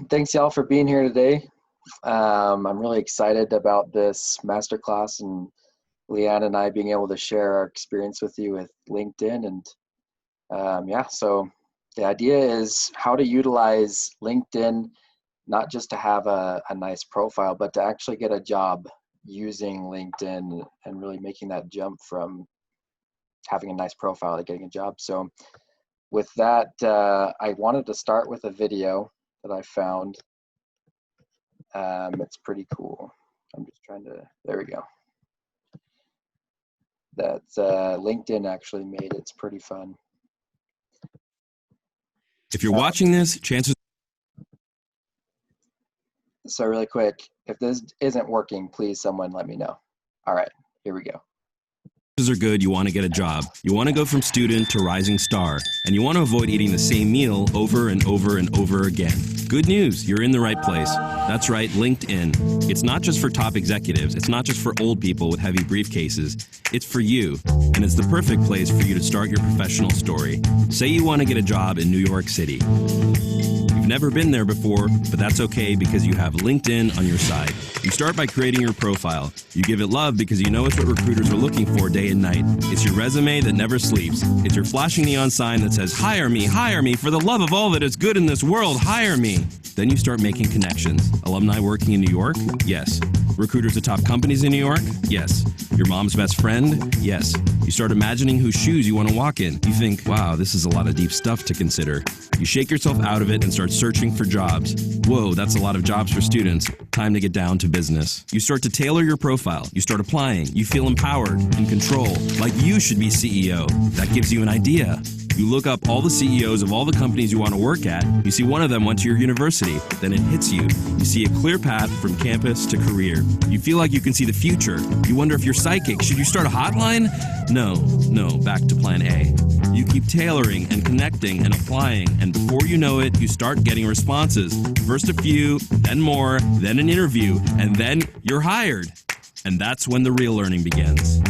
Thanks y'all for being here today. I'm really excited about this masterclass and Leanne and I being able to share our experience with you with LinkedIn. And so the idea is how to utilize LinkedIn, not just to have a nice profile, but to actually get a job using LinkedIn and really making that jump from having a nice profile to getting a job. So with that, I wanted to start with a video that I found. It's pretty cool. I'm just trying to, there we go. That's LinkedIn actually made. It's pretty fun. If you're watching this, chances. So really quick, if this isn't working, please someone let me know. All right, here we go. Are good, you want to get a job. You want to go from student to rising star, and you want to avoid eating the same meal over and over and over again. Good news, you're in the right place. That's right, LinkedIn. It's not just for top executives. It's not just for old people with heavy briefcases. It's for you, and it's the perfect place for you to start your professional story. Say you want to get a job in New York City. You've never been there before, but that's okay because you have LinkedIn on your side. You start by creating your profile. You give it love because you know it's what recruiters are looking for day and night. It's your resume that never sleeps. It's your flashing neon sign that says, hire me, for the love of all that is good in this world, hire me. Then you start making connections. Alumni working in New York? Yes. Recruiters at top companies in New York? Yes. Your mom's best friend? Yes. You start imagining whose shoes you want to walk in. You think, wow, this is a lot of deep stuff to consider. You shake yourself out of it and start searching for jobs. Whoa, that's a lot of jobs for students. Time to get down to business. You start to tailor your profile. You start applying. You feel empowered, in control, like you should be CEO. That gives you an idea. You look up all the CEOs of all the companies you want to work at. You see one of them went to your university. Then it hits you. You see a clear path from campus to career. You feel like you can see the future. You wonder if you're psychic. Should you start a hotline? No, back to plan A. You keep tailoring and connecting and applying, and before you know it, you start getting responses. First a few, then more, then an interview, and then you're hired. And that's when the real learning begins.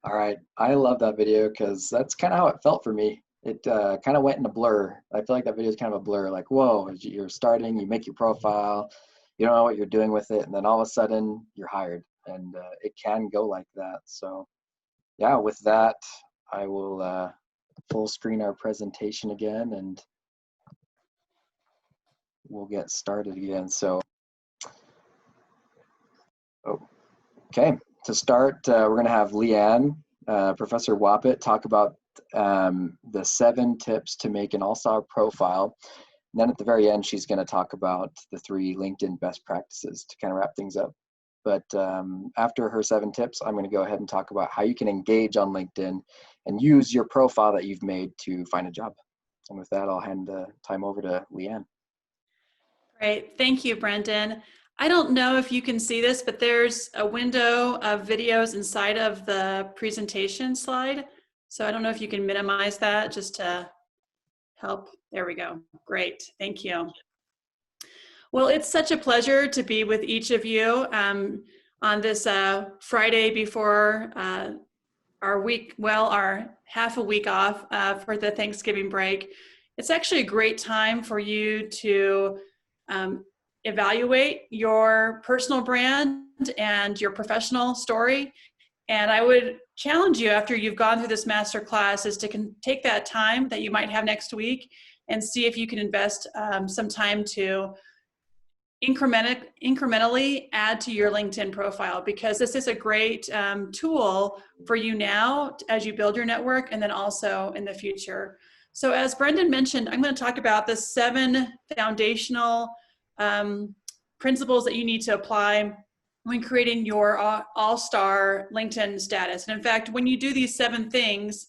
All right, I love that video because that's kind of how it felt for me. It kind of went in a blur. I feel like that video is kind of a blur, like, whoa, as you're starting, you make your profile, you don't know what you're doing with it, and then all of a sudden you're hired, and it can go like that. So yeah, with that, I will full screen our presentation again, and we'll get started again. So, okay, to start, we're going to have Leanne, Professor Wappett, talk about the 7 tips to make an all-star profile. And then at the very end, she's going to talk about the 3 LinkedIn best practices to kind of wrap things up. But after her 7 tips, I'm going to go ahead and talk about how you can engage on LinkedIn and use your profile that you've made to find a job. And with that, I'll hand the time over to Leanne. Great. Thank you, Brendan. I don't know if you can see this, but there's a window of videos inside of the presentation slide. So I don't know if you can minimize that just to help. There we go. Great. Thank you. Well, it's such a pleasure to be with each of you on this Friday before our half a week off for the Thanksgiving break. It's actually a great time for you to evaluate your personal brand and your professional story. And I would challenge you, after you've gone through this masterclass, is to take that time that you might have next week and see if you can invest some time to incrementally add to your LinkedIn profile, because this is a great tool for you now as you build your network, and then also in the future. So as Brendan mentioned, I'm going to talk about the 7 foundational principles that you need to apply when creating your all-star LinkedIn status. And in fact, when you do these 7 things,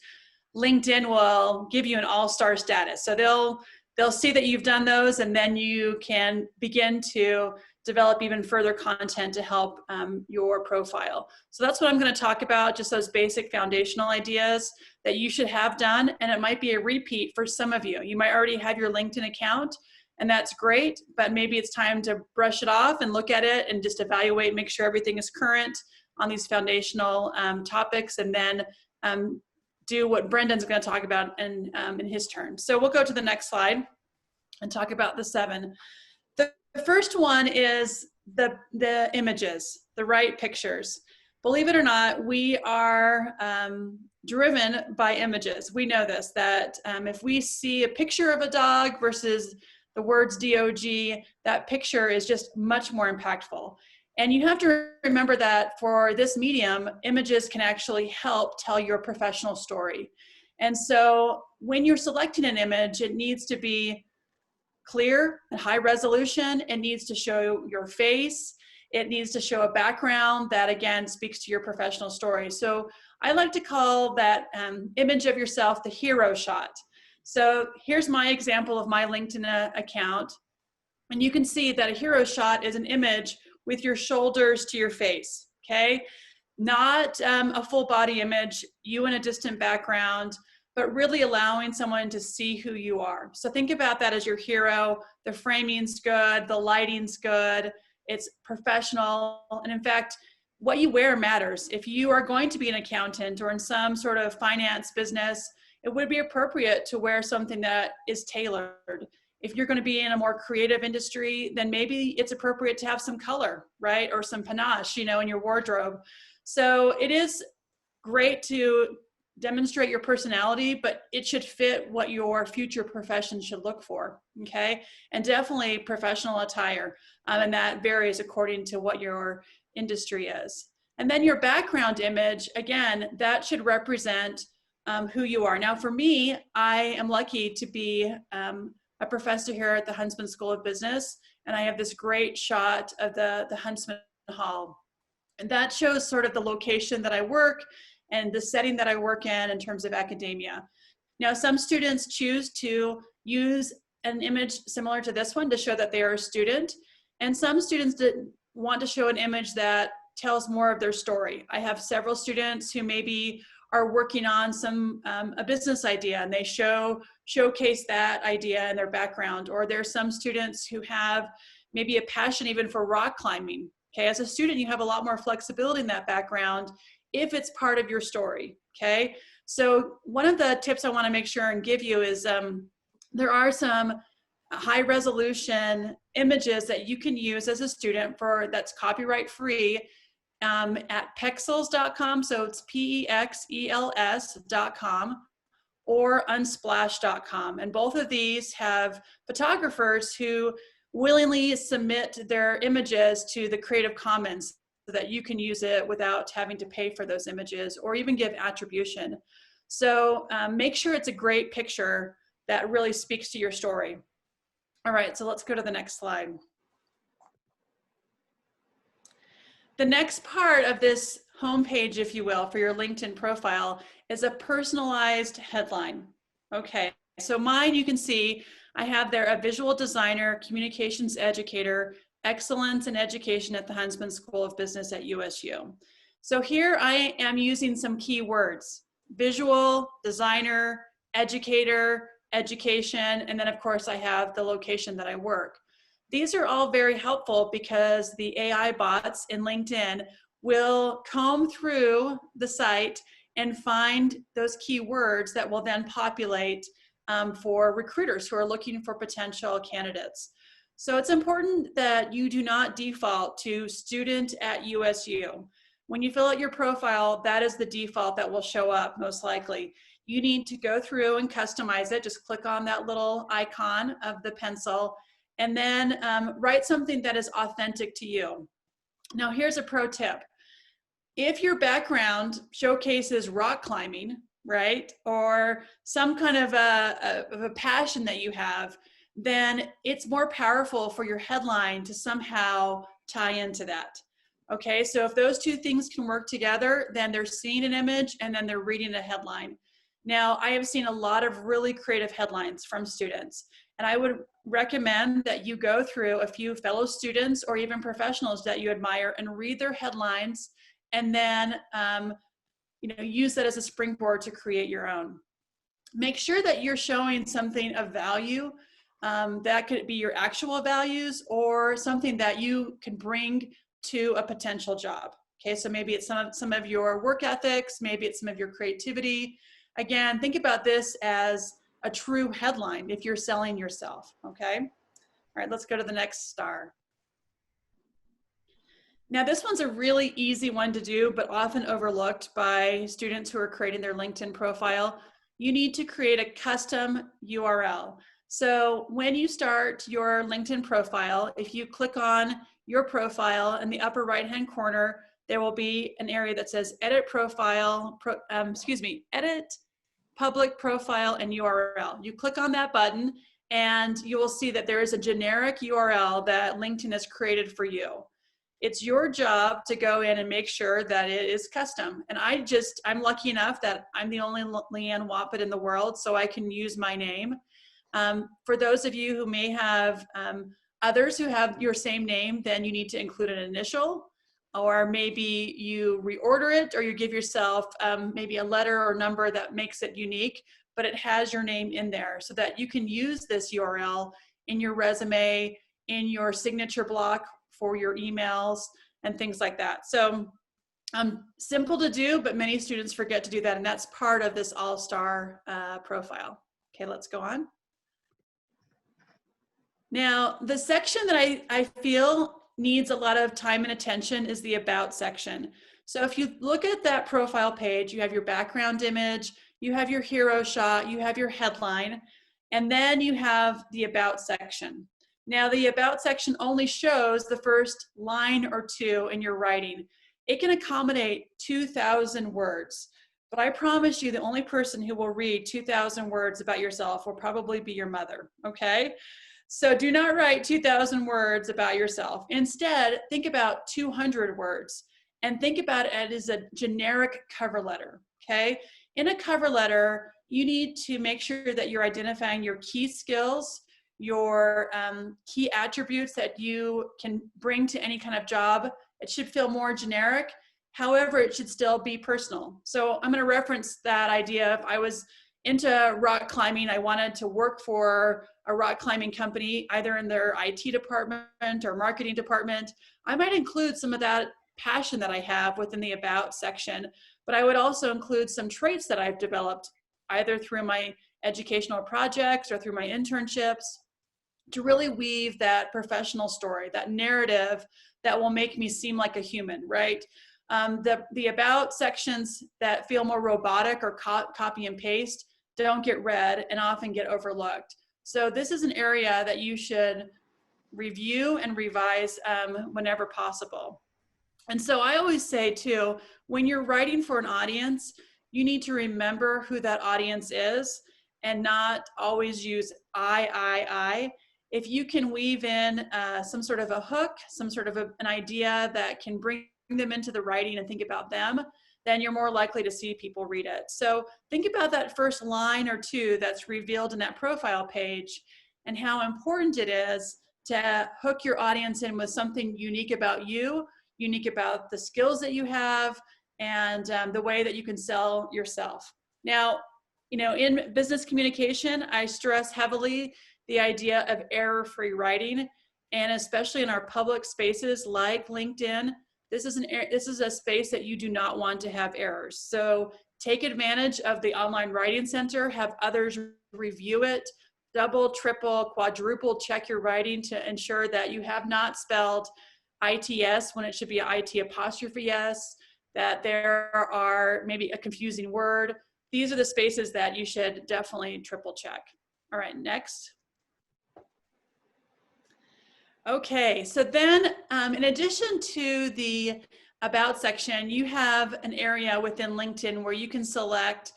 LinkedIn will give you an all-star status. So they'll see that you've done those, and then you can begin to develop even further content to help your profile. So that's what I'm going to talk about, just those basic foundational ideas that you should have done. And it might be a repeat for some of you. You might already have your LinkedIn account, and that's great, but maybe it's time to brush it off and look at it and just evaluate, make sure everything is current on these foundational topics, and then do what Brendan's going to talk about in his turn. So we'll go to the next slide and talk about the 7. The first one is the images, the right pictures. Believe it or not, we are driven by images. We know this, that if we see a picture of a dog versus the words DOG, that picture is just much more impactful. And you have to remember that for this medium, images can actually help tell your professional story. And so when you're selecting an image, it needs to be clear and high resolution. It needs to show your face. It needs to show a background that, again, speaks to your professional story. So I like to call that image of yourself the hero shot. So here's my example of my LinkedIn account. And you can see that a hero shot is an image with your shoulders to your face, okay? Not a full body image, you in a distant background, but really allowing someone to see who you are. So think about that as your hero. The framing's good, the lighting's good, it's professional. And in fact, what you wear matters. If you are going to be an accountant or in some sort of finance business, it would be appropriate to wear something that is tailored. If you're going to be in a more creative industry, then maybe it's appropriate to have some color, right? Or some panache, you know, in your wardrobe. So it is great to demonstrate your personality, but it should fit what your future profession should look for, okay? And definitely professional attire, and that varies according to what your industry is. And then your background image, again, that should represent who you are. Now for me, I am lucky to be a professor here at the Huntsman School of Business, and I have this great shot of the Huntsman Hall. And that shows sort of the location that I work and the setting that I work in terms of academia. Now, some students choose to use an image similar to this one to show that they are a student, and some students want to show an image that tells more of their story. I have several students who maybe are working on a business idea, and they showcase that idea in their background. Or there's some students who have maybe a passion even for rock climbing. Okay, as a student, you have a lot more flexibility in that background if it's part of your story. Okay, so one of the tips I want to make sure and give you is there are some high resolution images that you can use as a student that's copyright free at pexels.com, so it's PEXELS.com, or unsplash.com. And both of these have photographers who willingly submit their images to the Creative Commons so that you can use it without having to pay for those images or even give attribution. So make sure it's a great picture that really speaks to your story. All right, so let's go to the next slide. The next part of this homepage, if you will, for your LinkedIn profile is a personalized headline. Okay, so mine, you can see I have there a visual designer, communications educator, excellence in education at the Huntsman School of Business at USU. So here I am using some keywords: visual, designer, educator, education, and then of course I have the location that I work. These are all very helpful because the AI bots in LinkedIn will comb through the site and find those keywords that will then populate for recruiters who are looking for potential candidates. So it's important that you do not default to student at USU. When you fill out your profile, that is the default that will show up most likely. You need to go through and customize it. Just click on that little icon of the pencil and then write something that is authentic to you. Now here's a pro tip. If your background showcases rock climbing, right, or some kind of a passion that you have, then it's more powerful for your headline to somehow tie into that. Okay, so if those two things can work together, then they're seeing an image and then they're reading a headline. Now, I have seen a lot of really creative headlines from students, and I would recommend that you go through a few fellow students or even professionals that you admire and read their headlines, and then use that as a springboard to create your own. Make sure that you're showing something of value. That could be your actual values or something that you can bring to a potential job. Okay, so maybe it's some of your work ethics, maybe it's some of your creativity, Again, think about this as a true headline if you're selling yourself, okay? All right, let's go to the next star. Now, this one's a really easy one to do, but often overlooked by students who are creating their LinkedIn profile. You need to create a custom URL. So when you start your LinkedIn profile, if you click on your profile in the upper right-hand corner, there will be an area that says edit profile, edit public profile and URL. You click on that button and you will see that there is a generic URL that LinkedIn has created for you. It's your job to go in and make sure that it is custom. And I'm lucky enough that I'm the only Leanne Wappett in the world, so I can use my name. For those of you who may have others who have your same name, then you need to include an initial, or maybe you reorder it, or you give yourself maybe a letter or number that makes it unique, but it has your name in there so that you can use this URL in your resume, in your signature block for your emails and things like that. So simple to do, but many students forget to do that, and that's part of this all-star profile. Okay, let's go on. Now, the section that I feel needs a lot of time and attention is the About section. So if you look at that profile page, you have your background image, you have your hero shot, you have your headline, and then you have the About section. Now, the About section only shows the first line or two in your writing. It can accommodate 2,000 words, but I promise you the only person who will read 2,000 words about yourself will probably be your mother, okay? So do not write 2,000 words about yourself. Instead, think about 200 words and think about it as a generic cover letter, okay? In a cover letter, you need to make sure that you're identifying your key skills, your key attributes that you can bring to any kind of job. It should feel more generic. However, it should still be personal. So I'm going to reference that idea. If I was into rock climbing, I wanted to work for a rock climbing company, either in their IT department or marketing department, I might include some of that passion that I have within the About section, but I would also include some traits that I've developed either through my educational projects or through my internships to really weave that professional story, that narrative that will make me seem like a human, right? The About sections that feel more robotic or copy and paste don't get read and often get overlooked. So this is an area that you should review and revise whenever possible. And so I always say too, when you're writing for an audience, you need to remember who that audience is and not always use I. If you can weave in some sort of a hook, some sort of an idea that can bring them into the writing and think about them, then you're more likely to see people read it. So think about that first line or two that's revealed in that profile page and how important it is to hook your audience in with something unique about you, unique about the skills that you have, and the way that you can sell yourself. Now, in business communication, I stress heavily the idea of error-free writing, and especially in our public spaces like LinkedIn, this is a space that you do not want to have errors. So take advantage of the online writing center, have others review it, double, triple, quadruple check your writing to ensure that you have not spelled ITS when it should be IT apostrophe S, that there are maybe a confusing word. These are the spaces that you should definitely triple check. All right, next. Okay, so then in addition to the About section, you have an area within LinkedIn where you can select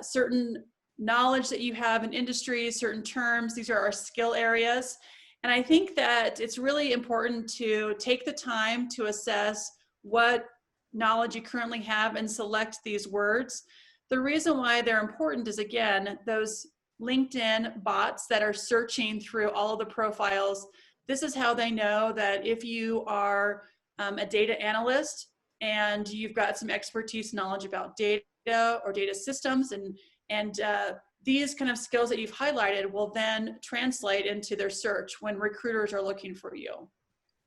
certain knowledge that you have in industries, certain terms. These are our skill areas. And I think that it's really important to take the time to assess what knowledge you currently have and select these words. The reason why they're important is, again, those LinkedIn bots that are searching through all of the profiles. This is how they know that if you are a data analyst and you've got some expertise knowledge about data or data systems, and these kind of skills that you've highlighted will then translate into their search when recruiters are looking for you.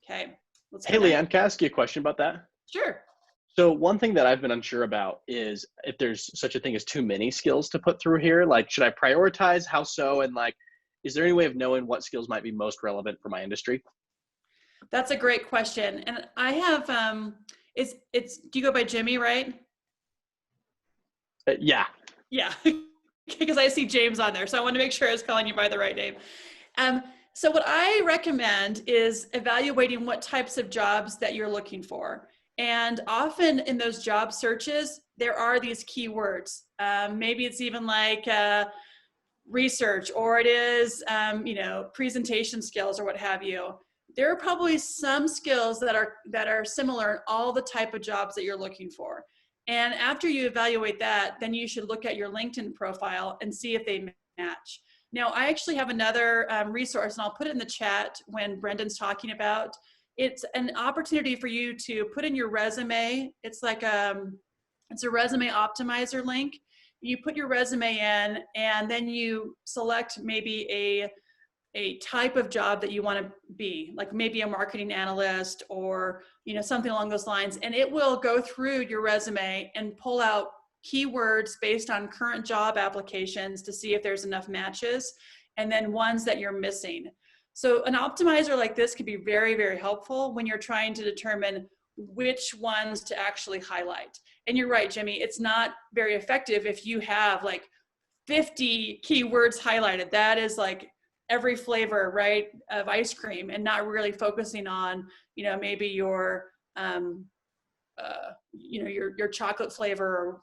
Okay. Hey, Leanne, can I ask you a question about that? Sure. So one thing that I've been unsure about is if there's such a thing as too many skills to put through here. Like, should I prioritize? How so? And like, is there any way of knowing what skills might be most relevant for my industry? That's a great question. And I have, do you go by Jimmy, right? Yeah. Yeah, because I see James on there. So I want to make sure I was calling you by the right name. Um, so what I recommend is evaluating what types of jobs that you're looking for. And often in those job searches, there are these keywords. Maybe it's even like research, or it is, presentation skills or what have you. There are probably some skills that are similar in all the type of jobs that you're looking for. And after you evaluate that, then you should look at your LinkedIn profile and see if they match. Now, I actually have another resource, and I'll put it in the chat when Brendan's talking about. It's an opportunity for you to put in your resume. It's like it's a resume optimizer link. You put your resume in, and then you select maybe a type of job that you want to be, like maybe a marketing analyst or something along those lines, and it will go through your resume and pull out keywords based on current job applications to see if there's enough matches, and then ones that you're missing. So an optimizer like this could be very, very helpful when you're trying to determine which ones to actually highlight. And you're right, Jimmy, it's not very effective if you have like 50 keywords highlighted. That is like every flavor, right, of ice cream, and not really focusing on, maybe your, your chocolate flavor, or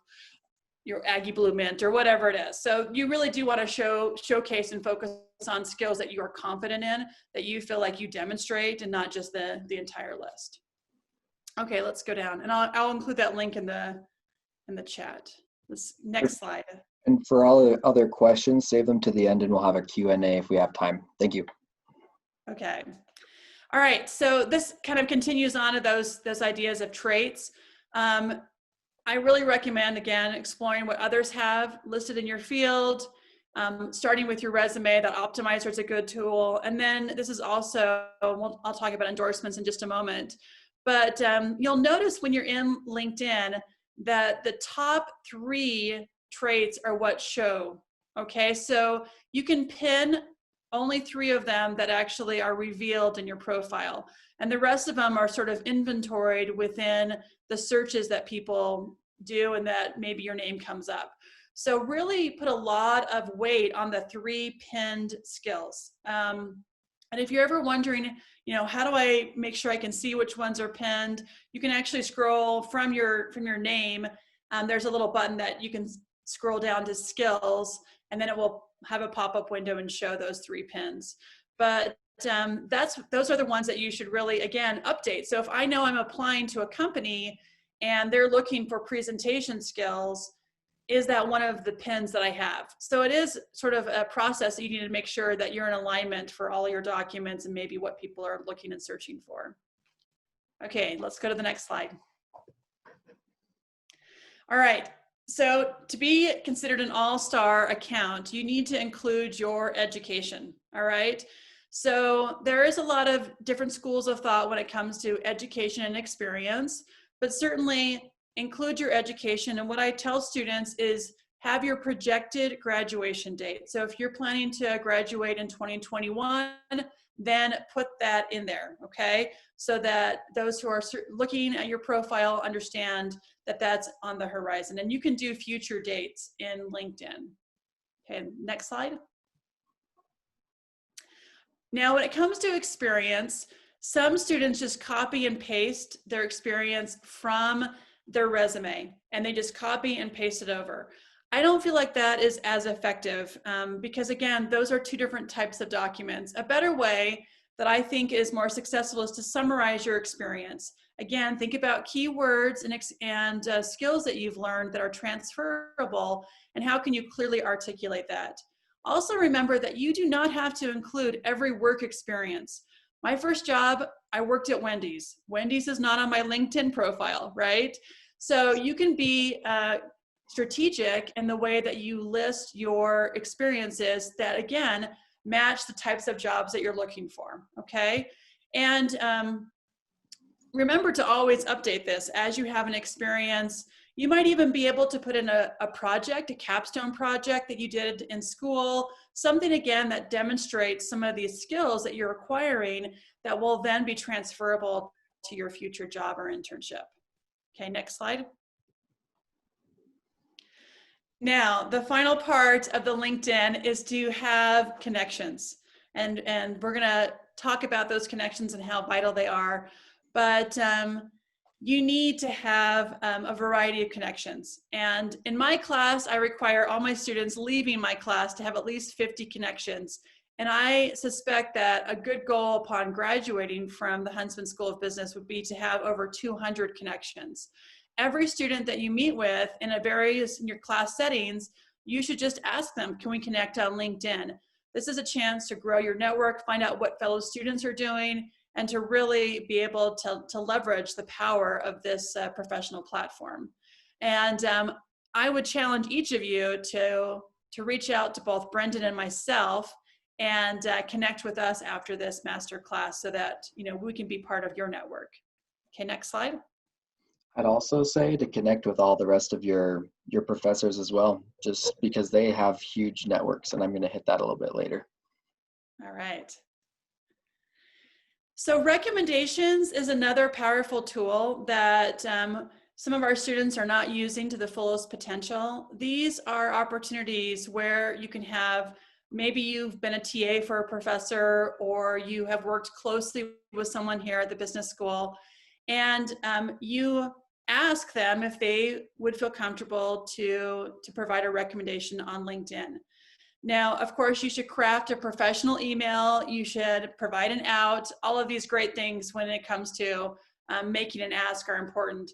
your Aggie Blue Mint, or whatever it is. So you really do want to showcase and focus on skills that you are confident in, that you feel like you demonstrate, and not just the entire list. Okay, let's go down, and I'll include that link in the chat. This next slide. And for all the other questions, save them to the end, and we'll have a Q&A if we have time. Thank you. Okay. All right. So this kind of continues on to those ideas of traits. I really recommend, again, exploring what others have listed in your field, starting with your resume. That optimizer is a good tool. And then this is also, I'll talk about endorsements in just a moment. But you'll notice when you're in LinkedIn that the top 3 traits are what show. Okay, so you can pin only 3 of them that actually are revealed in your profile, and the rest of them are sort of inventoried within the searches that people do, and that maybe your name comes up. So really put a lot of weight on the 3 pinned skills. And if you're ever wondering, how do I make sure I can see which ones are pinned, you can actually scroll from your name. There's a little button that you can scroll down to skills, and then it will have a pop-up window and show those 3 pins. But those are the ones that you should really, again, update. So if I know I'm applying to a company and they're looking for presentation skills, is that one of the pins that I have? So it is sort of a process that you need to make sure that you're in alignment for all your documents and maybe what people are looking and searching for. Okay, let's go to the next slide. All right. So to be considered an all-star account, you need to include your education, all right? So there is a lot of different schools of thought when it comes to education and experience, but certainly include your education. And what I tell students is have your projected graduation date. So if you're planning to graduate in 2021, then put that in there, okay? So that those who are looking at your profile understand that that's on the horizon. And you can do future dates in LinkedIn. Okay, next slide. Now, when it comes to experience, some students just copy and paste their experience from their resume, and they just copy and paste it over. I don't feel like that is as effective because, again, those are 2 different types of documents. A better way that I think is more successful is to summarize your experience. Again, think about keywords and skills that you've learned that are transferable, and how can you clearly articulate that. Also remember that you do not have to include every work experience. My first job, I worked at Wendy's. Wendy's is not on my LinkedIn profile, right? So you can be strategic in the way that you list your experiences that, again, match the types of jobs that you're looking for, okay? And remember to always update this as you have an experience. You might even be able to put in a project, a capstone project that you did in school, something again that demonstrates some of these skills that you're acquiring that will then be transferable to your future job or internship. Okay, next slide. Now, the final part of the LinkedIn is to have connections. And we're gonna talk about those connections and how vital they are. But you need to have a variety of connections. And in my class, I require all my students leaving my class to have at least 50 connections. And I suspect that a good goal upon graduating from the Huntsman School of Business would be to have over 200 connections. Every student that you meet with in your class settings, you should just ask them, can we connect on LinkedIn? This is a chance to grow your network, find out what fellow students are doing, and to really be able to leverage the power of this professional platform. And I would challenge each of you to reach out to both Brendan and myself and connect with us after this masterclass so that we can be part of your network. Okay, next slide. I'd also say to connect with all the rest of your professors as well, just because they have huge networks, and I'm going to hit that a little bit later. All right. So recommendations is another powerful tool that some of our students are not using to the fullest potential. These are opportunities where you can have, maybe you've been a TA for a professor, or you have worked closely with someone here at the business school, and you ask them if they would feel comfortable to provide a recommendation on LinkedIn. Now, of course, you should craft a professional email. You should provide an out. All of these great things when it comes to making an ask are important.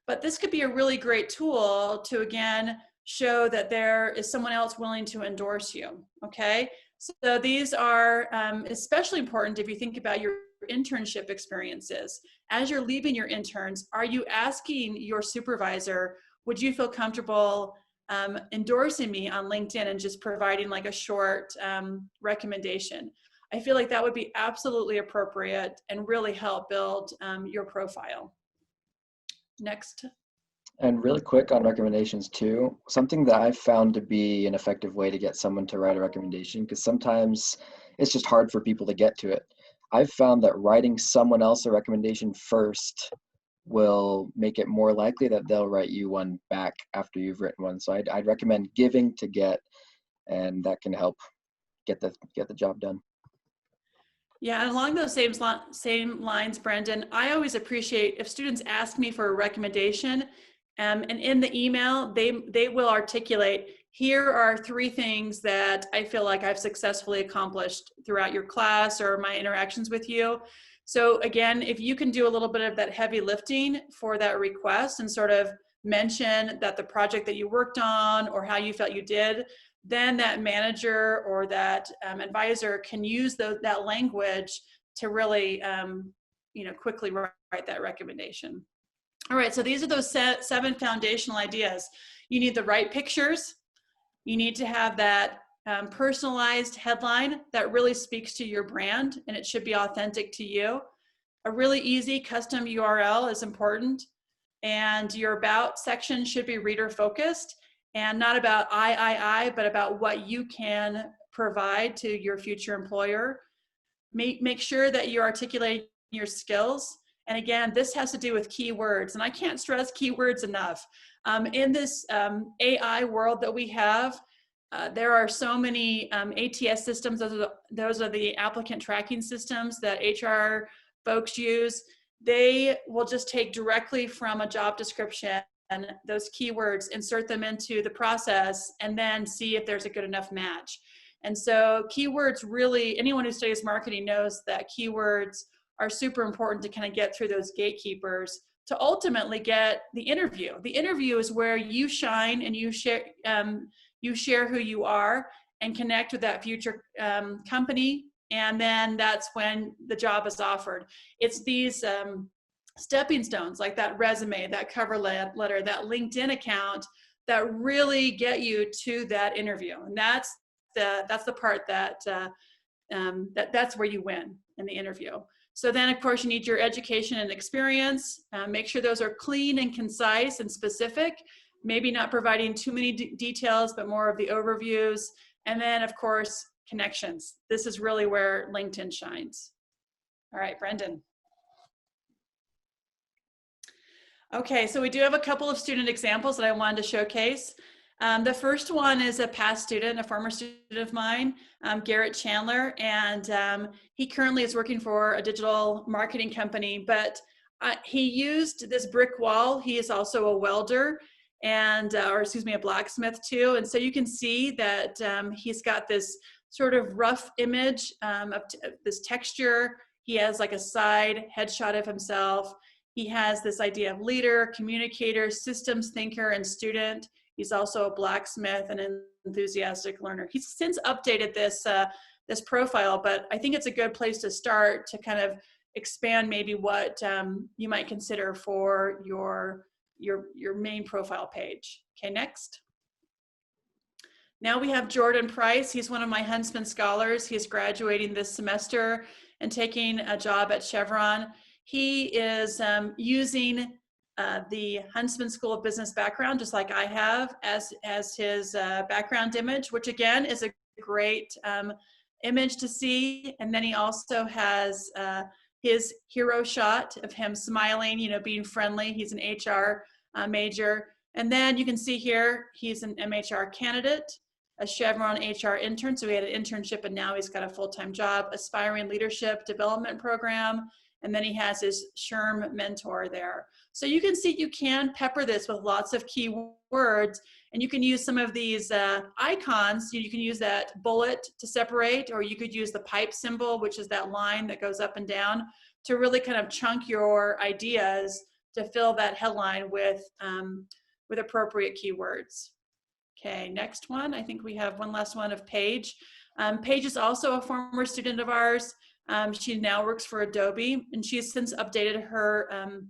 But this could be a really great tool to, again, show that there is someone else willing to endorse you, okay? So these are especially important if you think about your internship experiences. As you're leaving your interns, are you asking your supervisor, would you feel comfortable endorsing me on LinkedIn and just providing like a short recommendation? I feel like that would be absolutely appropriate and really help build your profile. Next. And really quick on recommendations too, something that I've found to be an effective way to get someone to write a recommendation, because sometimes it's just hard for people to get to it. I've found that writing someone else a recommendation first will make it more likely that they'll write you one back after you've written one. So I'd recommend giving to get, and that can help get the job done. Yeah, and along those same lines, Brendan, I always appreciate if students ask me for a recommendation, and in the email, they will articulate, here are 3 things that I feel like I've successfully accomplished throughout your class or my interactions with you. So again, if you can do a little bit of that heavy lifting for that request and sort of mention that the project that you worked on or how you felt you did, then that manager or that advisor can use that language to really quickly write that recommendation. All right, so these are those 7 foundational ideas. You need the right pictures. You need to have that personalized headline that really speaks to your brand, and it should be authentic to you. A really easy custom URL is important, and your about section should be reader focused and not about I, but about what you can provide to your future employer. Make sure that you're articulating your skills. And again, this has to do with keywords, and I can't stress keywords enough. In this AI world that we have, there are so many ATS systems. Those are the applicant tracking systems that HR folks use. They will just take directly from a job description and those keywords, insert them into the process, and then see if there's a good enough match. And so keywords really, anyone who studies marketing knows that keywords are super important to kind of get through those gatekeepers to ultimately get the interview. The interview is where you shine and you share who you are and connect with that future company. And then that's when the job is offered. It's these stepping stones, like that resume, that cover letter, that LinkedIn account, that really get you to that interview. And that's the part that that's where you win in the interview. So then, of course, you need your education and experience. Make sure those are clean and concise and specific, maybe not providing too many details, but more of the overviews. And then, of course, connections. This is really where LinkedIn shines. All right, Brendan. Okay, so we do have a couple of student examples that I wanted to showcase. The first one is a past student, a former student of mine, Garrett Chandler, and he currently is working for a digital marketing company, but he used this brick wall. He is also a welder and, or excuse me, a blacksmith too. And so you can see that he's got this sort of rough image of this texture. He has like a side headshot of himself. He has this idea of leader, communicator, systems thinker, and student. He's also a blacksmith and an enthusiastic learner. He's since updated this, this profile, but I think it's a good place to start to kind of expand maybe what you might consider for your main profile page. Okay, next. Now we have Jordan Price. He's one of my Huntsman scholars. He's graduating this semester and taking a job at Chevron. He is using the Huntsman School of Business background, just like I have, as his background image, which again is a great image to see. And then he also has his hero shot of him smiling, you know, being friendly. He's an HR major. And then you can see here, he's an MHR candidate, a Chevron HR intern. So he had an internship and now he's got a full-time job, aspiring leadership development program. And then he has his SHRM mentor there. So you can see you can pepper this with lots of keywords, and you can use some of these icons. You can use that bullet to separate, or you could use the pipe symbol, which is that line that goes up and down, to really kind of chunk your ideas to fill that headline with appropriate keywords. Okay, next one. I think we have one last one of Paige. Paige is also a former student of ours. She now works for Adobe, and she's since updated her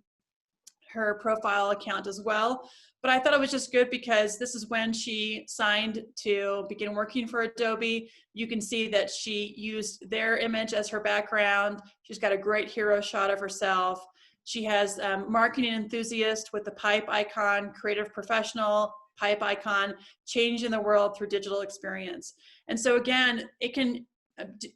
her profile account as well. But I thought it was just good because this is when she signed to begin working for Adobe. You can see that she used their image as her background. She's got a great hero shot of herself. She has marketing enthusiast with the pipe icon, creative professional, pipe icon, changing the world through digital experience. And so again, it can,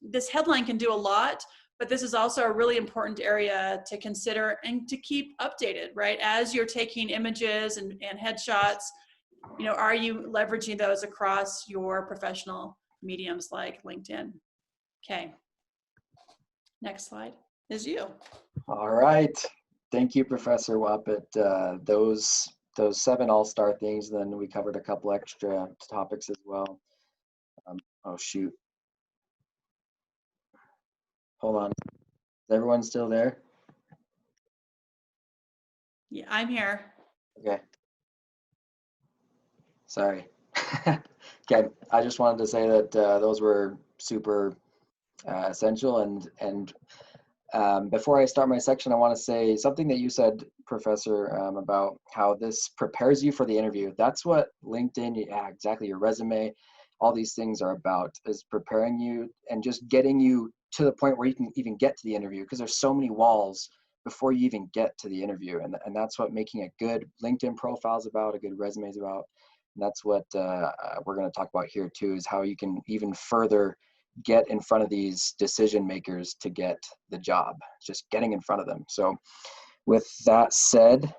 this headline can do a lot, but this is also a really important area to consider and to keep updated, right? As you're taking images and headshots, you know, are you leveraging those across your professional mediums like LinkedIn? Okay, next slide is you. All right, thank you, Professor Wappett. Those 7 all-star things, then we covered a couple extra topics as well. Oh shoot. Hold on. Is everyone still there? Yeah, I'm here. Okay. Sorry. Okay, I just wanted to say that those were super essential. And before I start my section, I want to say something that you said, Professor, about how this prepares you for the interview. That's what LinkedIn, yeah, exactly, your resume, all these things are about, is preparing you and just getting you to the point where you can even get to the interview, because there's so many walls before you even get to the interview. And that's what making a good LinkedIn profile is about, a good resume is about. And that's what we're going to talk about here too, is how you can even further get in front of these decision makers to get the job, just getting in front of them. So with that said,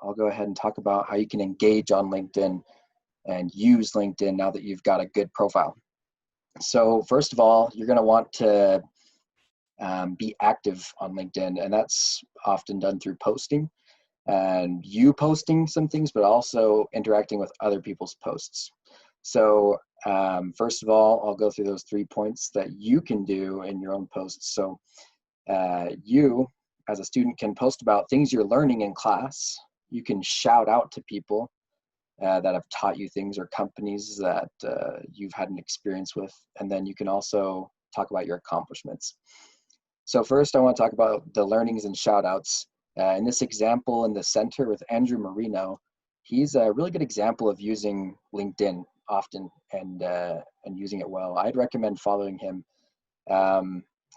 I'll go ahead and talk about how you can engage on LinkedIn and use LinkedIn now that you've got a good profile. So first of all, you're going to want to be active on LinkedIn, and that's often done through posting and you posting some things, but also interacting with other people's posts. So first of all, I'll go through those 3 points that you can do in your own posts. So you, as a student, can post about things you're learning in class. You can shout out to people that have taught you things, or companies that you've had an experience with. And then you can also talk about your accomplishments. So first, I want to talk about the learnings and shout outs. In this example in the center with Andrew Marino, he's a really good example of using LinkedIn often and using it well. I'd recommend following him.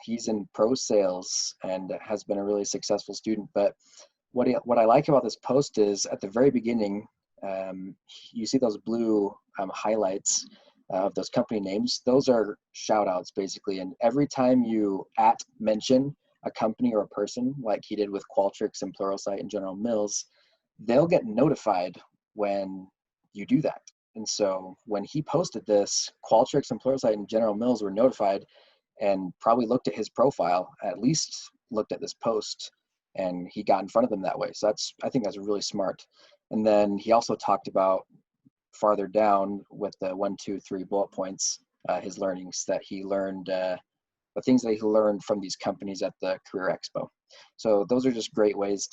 he's in pro sales and has been a really successful student. But what I like about this post is at the very beginning, you see those blue highlights of those company names. Those are shout outs basically. And every time you mention a company or a person, like he did with Qualtrics and Pluralsight and General Mills, they'll get notified when you do that. And so when he posted this, Qualtrics and Pluralsight and General Mills were notified and probably looked at his profile, at least looked at this post, and he got in front of them that way. So I think that's really smart. And then he also talked about farther down with the 1, 2, 3 bullet points, his learnings that he learned, the things that he learned from these companies at the Career Expo. So those are just great things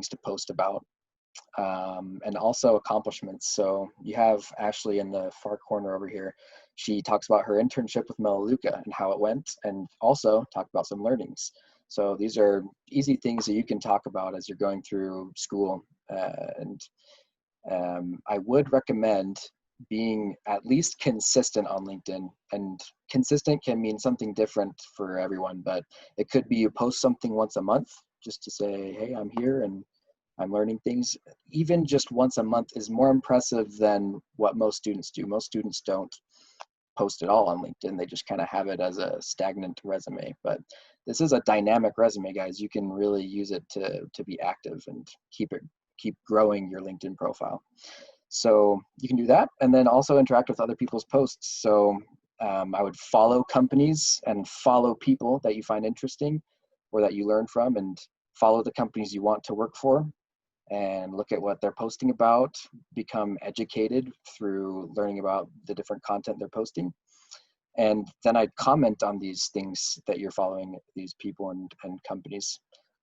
to post about. And also accomplishments. So you have Ashley in the far corner over here. She talks about her internship with Melaleuca and how it went, and also talk about some learnings. So these are easy things that you can talk about as you're going through school. I would recommend being at least consistent on LinkedIn, and consistent can mean something different for everyone, but it could be you post something once a month just to say, hey, I'm here and I'm learning things. Even just once a month is more impressive than what most students do. Most students don't post it all on LinkedIn. They just kind of have it as a stagnant resume. But this is a dynamic resume, guys. You can really use it to be active and keep growing your LinkedIn profile. So you can do that, and then also interact with other people's posts. So I would follow companies and follow people that you find interesting or that you learn from, and follow the companies you want to work for, and look at what they're posting about, become educated through learning about the different content they're posting. And then I'd comment on these things that you're following, these people and companies.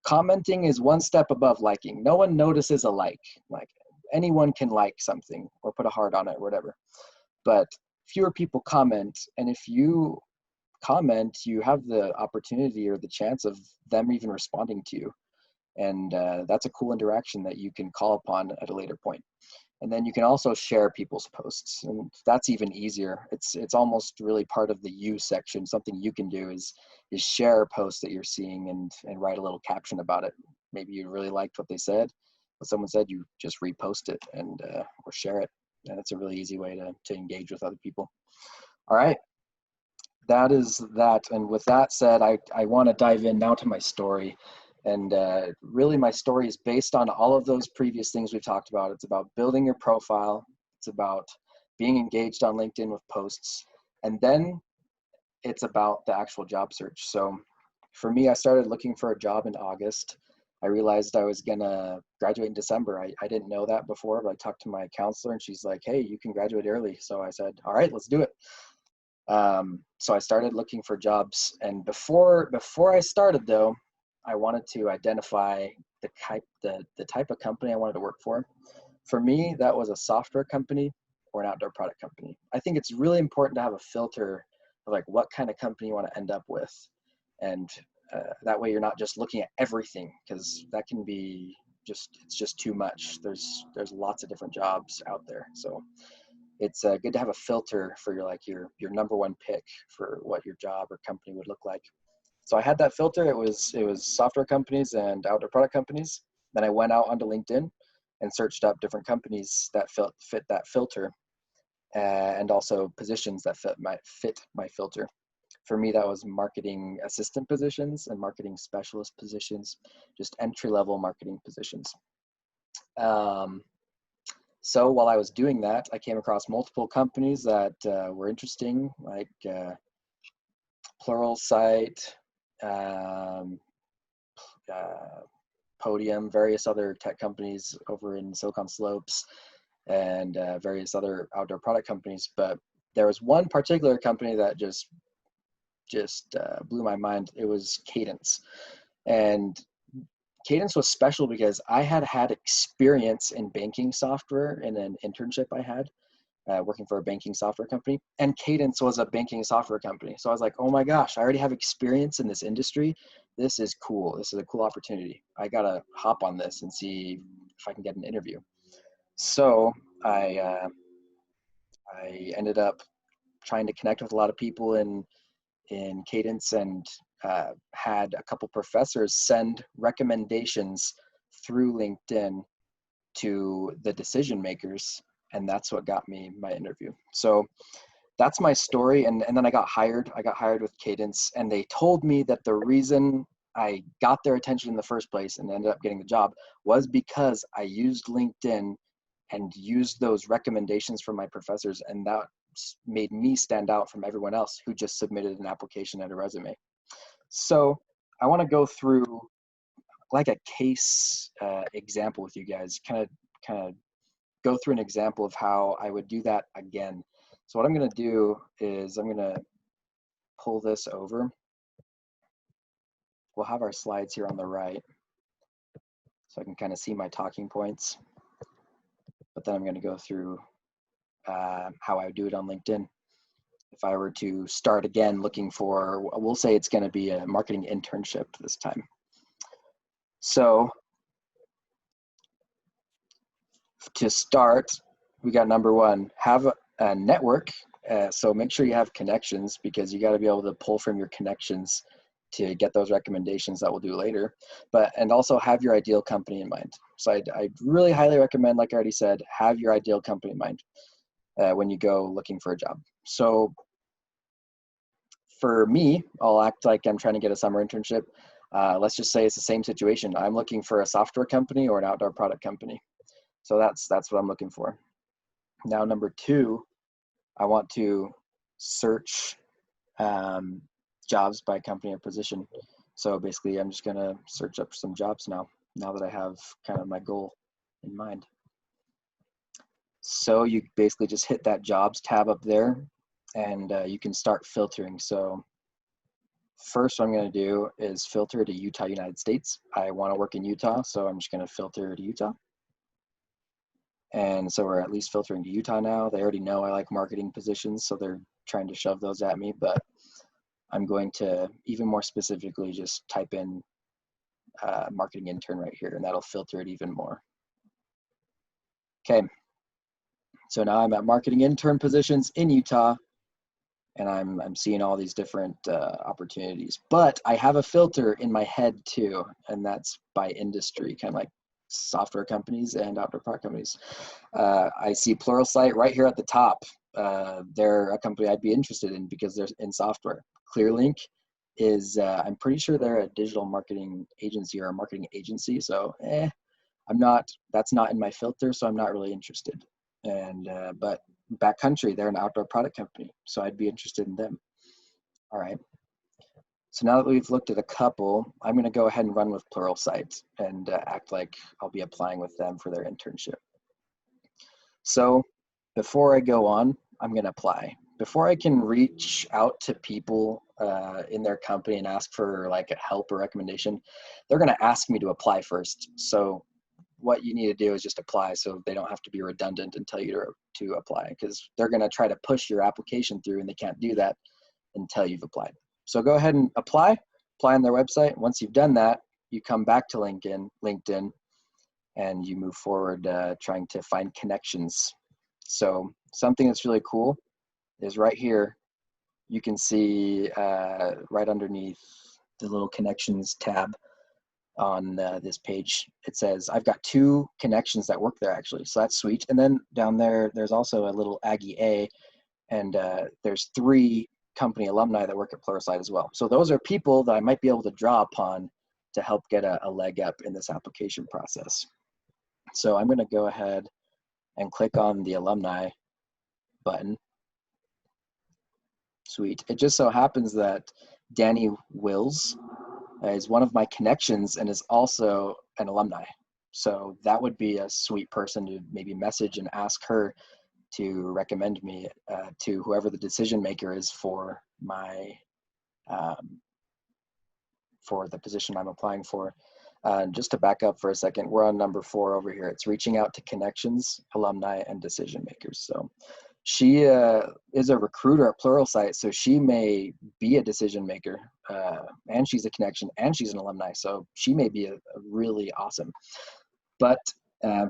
Commenting is one step above liking. No one notices a like. Like anyone can like something or put a heart on it or whatever. But fewer people comment, and if you comment, you have the opportunity or the chance of them even responding to you. And that's a cool interaction that you can call upon at a later point. And then you can also share people's posts, and that's even easier. It's almost really part of the you section. Something you can do is share a post that you're seeing and write a little caption about it. Maybe you really liked what they said, what someone said, you just repost it and or share it. And it's a really easy way to engage with other people. All right, that is that. And with that said, I want to dive in now to my story. And really my story is based on all of those previous things we've talked about. It's about building your profile. It's about being engaged on LinkedIn with posts. And then it's about the actual job search. So for me, I started looking for a job in August. I realized I was gonna graduate in December. I didn't know that before, but I talked to my counselor and she's like, hey, you can graduate early. So I said, all right, let's do it. So I started looking for jobs. And before I started though, I wanted to identify the type of company I wanted to work for. For me, that was a software company or an outdoor product company. I think it's really important to have a filter of like what kind of company you want to end up with. And that way you're not just looking at everything, because that can be it's just too much. There's lots of different jobs out there. So it's good to have a filter for your number one pick for what your job or company would look like. So I had that filter. It was software companies and outdoor product companies. Then I went out onto LinkedIn and searched up different companies that fit that filter, and also positions that fit my filter. For me, that was marketing assistant positions and marketing specialist positions, just entry-level marketing positions. So while I was doing that, I came across multiple companies that were interesting, like Pluralsight, Podium, various other tech companies over in Silicon Slopes, and various other outdoor product companies. But there was one particular company that just blew my mind. It was Cadence. And Cadence was special because I had experience in banking software in an internship I had. Working for a banking software company, and Cadence was a banking software company. So I was like, oh my gosh, I already have experience in this industry. This is cool. This is a cool opportunity. I gotta hop on this and see if I can get an interview. So I ended up trying to connect with a lot of people in in Cadence and had a couple professors send recommendations through LinkedIn to the decision makers, and that's what got me my interview. So that's my story. And then I got hired with Cadence, and they told me that the reason I got their attention in the first place and ended up getting the job was because I used LinkedIn and used those recommendations from my professors, and that made me stand out from everyone else who just submitted an application and a resume. So I want to go through like a case example with you guys, kind of go through an example of how I would do that again. So what I'm going to do is I'm going to pull this over. We'll have our slides here on the right so I can kind of see my talking points. But then I'm going to go through how I would do it on LinkedIn. If I were to start again looking for, we'll say it's going to be a marketing internship this time. So to start, we got number one, have a network. So make sure you have connections, because you got to be able to pull from your connections to get those recommendations that we'll do later. And also have your ideal company in mind. So I really highly recommend, like I already said, have your ideal company in mind when you go looking for a job. So for me, I'll act like I'm trying to get a summer internship. Let's just say it's the same situation. I'm looking for a software company or an outdoor product company. So that's what I'm looking for. Now, number two, I want to search jobs by company or position. So basically, I'm just going to search up some jobs now that I have kind of my goal in mind. So you basically just hit that jobs tab up there, and you can start filtering. So first, what I'm going to do is filter to Utah, United States. I want to work in Utah, so I'm just going to filter to Utah. And so we're at least filtering to Utah now. They already know I like marketing positions, so they're trying to shove those at me, but I'm going to even more specifically just type in marketing intern right here, and that'll filter it even more. Okay, so now I'm at marketing intern positions in Utah, and I'm seeing all these different opportunities, but I have a filter in my head too, and that's by industry, kind of like software companies and outdoor product companies. I see Pluralsight right here at the top. They're a company I'd be interested in because they're in software. ClearLink is, I'm pretty sure they're a digital marketing agency or a marketing agency. So that's not in my filter, so I'm not really interested. And, but Backcountry, they're an outdoor product company, so I'd be interested in them. All right. So now that we've looked at a couple, I'm going to go ahead and run with Pluralsight and act like I'll be applying with them for their internship. So before I go on, I'm going to apply. Before I can reach out to people in their company and ask for like a help or recommendation, they're going to ask me to apply first. So what you need to do is just apply, so they don't have to be redundant and tell you to apply, because they're going to try to push your application through, and they can't do that until you've applied. So go ahead and apply on their website. Once you've done that, you come back to LinkedIn, and you move forward trying to find connections. So something that's really cool is right here, you can see right underneath the little connections tab on this page, it says I've got 2 connections that work there actually. So that's sweet. And then down there, there's also a little Aggie A, and there's 3 company alumni that work at Pluralsight as well. So those are people that I might be able to draw upon to help get a leg up in this application process. So I'm going to go ahead and click on the alumni button. Sweet. It just so happens that Danny Wills is one of my connections and is also an alumni. So that would be a sweet person to maybe message and ask her to recommend me to whoever the decision maker is for my for the position I'm applying for. Just to back up for a second, we're on number 4 over here. It's reaching out to connections, alumni, and decision makers. So she is a recruiter at Pluralsight, so she may be a decision maker, and she's a connection, and she's an alumni. So she may be a really awesome. But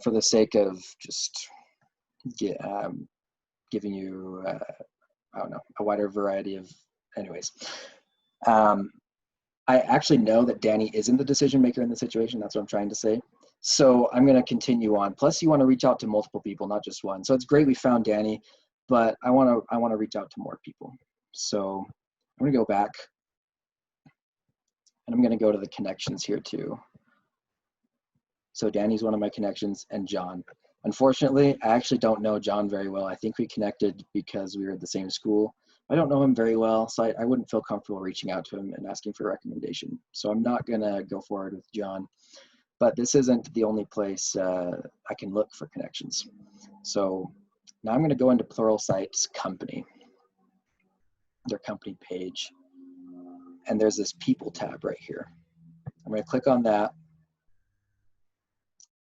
for the sake of just giving you, I don't know, a wider variety of anyways, I actually know that Danny isn't the decision maker in the situation. That's what I'm trying to say. So I'm going to continue on. Plus, you want to reach out to multiple people, not just one. So it's great we found Danny, but I want to reach out to more people. So I'm going to go back, and I'm going to go to the connections here too. So Danny's one of my connections, and John. Unfortunately, I actually don't know John very well. I think we connected because we were at the same school. I don't know him very well, so I wouldn't feel comfortable reaching out to him and asking for a recommendation. So I'm not gonna go forward with John, but this isn't the only place I can look for connections. So now I'm gonna go into Pluralsight's company, their company page, and there's this people tab right here. I'm gonna click on that.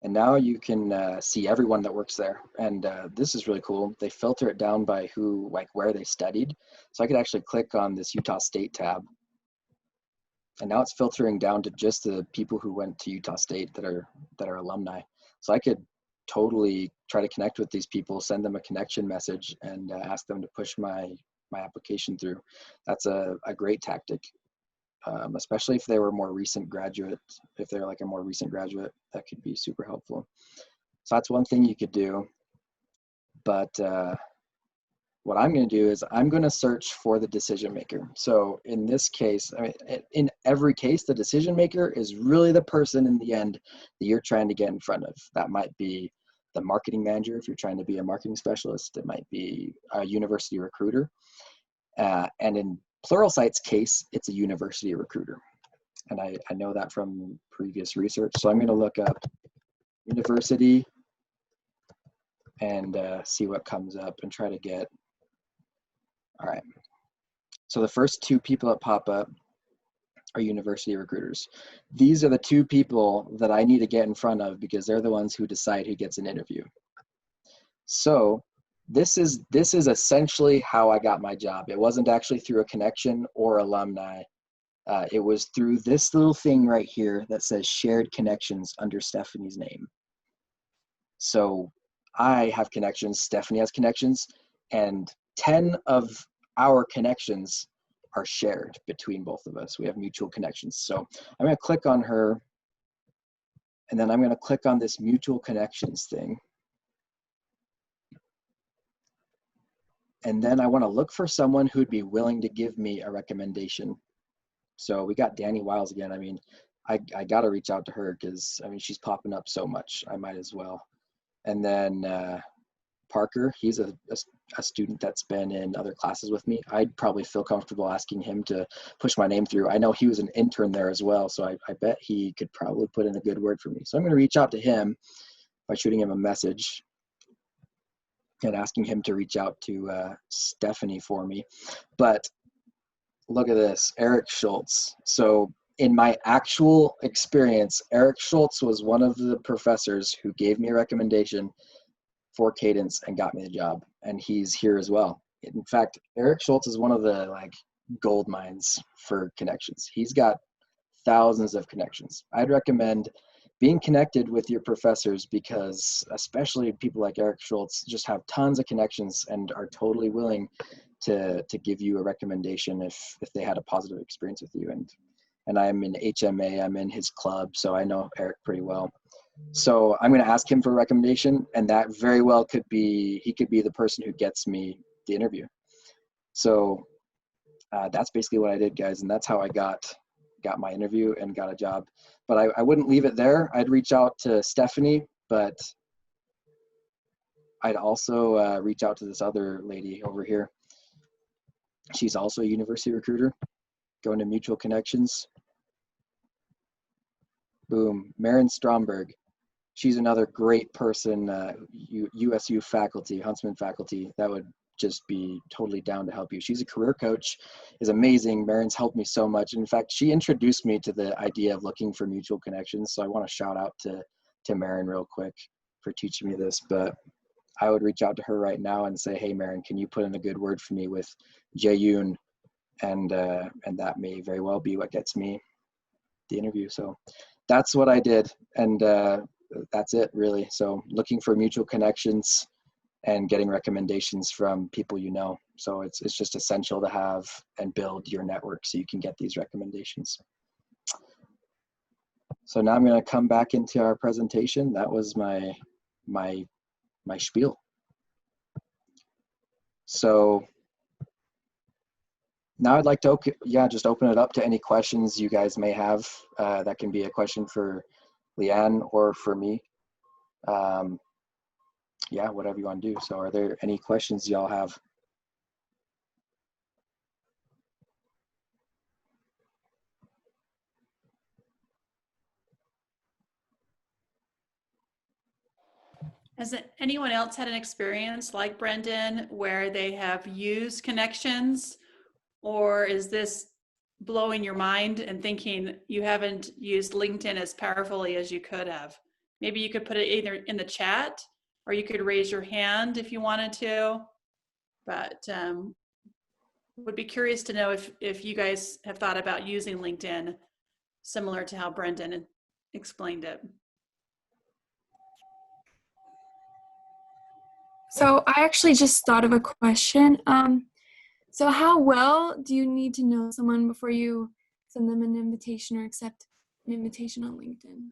And now you can see everyone that works there. And this is really cool. They filter it down by who, like where they studied. So I could actually click on this Utah State tab. And now it's filtering down to just the people who went to Utah State that are alumni. So I could totally try to connect with these people, send them a connection message, and ask them to push my application through. That's a great tactic. Especially if they were more recent graduate, if they're like a more recent graduate, that could be super helpful. So that's one thing you could do. But what I'm going to do is I'm going to search for the decision maker. So in this case, I mean, in every case, the decision maker is really the person in the end that you're trying to get in front of. That might be the marketing manager if you're trying to be a marketing specialist. It might be a university recruiter. And in Pluralsight's case, it's a university recruiter. And I know that from previous research. So I'm going to look up university and see what comes up and try to get, all right. So the first two people that pop up are university recruiters. These are the two people that I need to get in front of because they're the ones who decide who gets an interview. So this is essentially how I got my job. It wasn't actually through a connection or alumni. It was through this little thing right here that says shared connections under Stephanie's name. So I have connections, Stephanie has connections, and 10 of our connections are shared between both of us. We have mutual connections. So I'm going to click on her, and then I'm going to click on this mutual connections thing. And then I want to look for someone who'd be willing to give me a recommendation. So we got Danny Wiles again. I mean, I got to reach out to her because, I mean, she's popping up so much. I might as well. And then Parker, he's a student that's been in other classes with me. I'd probably feel comfortable asking him to push my name through. I know he was an intern there as well, so I bet he could probably put in a good word for me. So I'm going to reach out to him by shooting him a message and asking him to reach out to Stephanie for me. But look at this, Eric Schultz. So in my actual experience, Eric Schultz was one of the professors who gave me a recommendation for Cadence and got me the job. And he's here as well. In fact, Eric Schultz is one of the like gold mines for connections. He's got thousands of connections. I'd recommend being connected with your professors because especially people like Eric Schultz just have tons of connections and are totally willing to give you a recommendation if they had a positive experience with you. And I'm in HMA, I'm in his club, so I know Eric pretty well. So I'm going to ask him for a recommendation, and that very well could be, he could be the person who gets me the interview. So that's basically what I did, guys, and that's how I got my interview and got a job. But I wouldn't leave it there. I'd reach out to Stephanie, but I'd also reach out to this other lady over here. She's also a university recruiter. Go into mutual connections. Boom, Maren Stromberg. She's another great person, USU faculty, Huntsman faculty, that would just be totally down to help you. She's a career coach, is amazing. Maren's helped me so much. In fact, she introduced me to the idea of looking for mutual connections. So I want to shout out to Maren real quick for teaching me this. But I would reach out to her right now and say, hey, Maren, can you put in a good word for me with Jae-yoon? And that may very well be what gets me the interview. So that's what I did. And that's it really. So looking for mutual connections and getting recommendations from people you know. So it's just essential to have and build your network so you can get these recommendations. So now I'm going to come back into our presentation. That was my spiel. So now I'd like to just open it up to any questions you guys may have. That can be a question for Leanne or for me. Yeah, whatever you want to do. So are there any questions y'all have? Has anyone else had an experience like Brendan where they have used connections, or is this blowing your mind and thinking you haven't used LinkedIn as powerfully as you could have? Maybe you could put it either in the chat or you could raise your hand if you wanted to, but would be curious to know if you guys have thought about using LinkedIn similar to how Brendan explained it. So I actually just thought of a question. So how well do you need to know someone before you send them an invitation or accept an invitation on LinkedIn?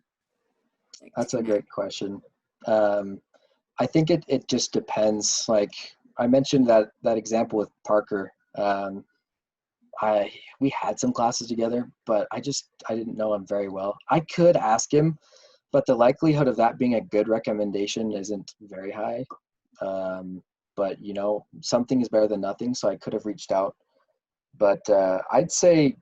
Like, That's a great question. I think it just depends. Like I mentioned that example with Parker. We had some classes together, but I didn't know him very well. I could ask him, but the likelihood of that being a good recommendation isn't very high. But you know, something is better than nothing, so I could have reached out. But I would say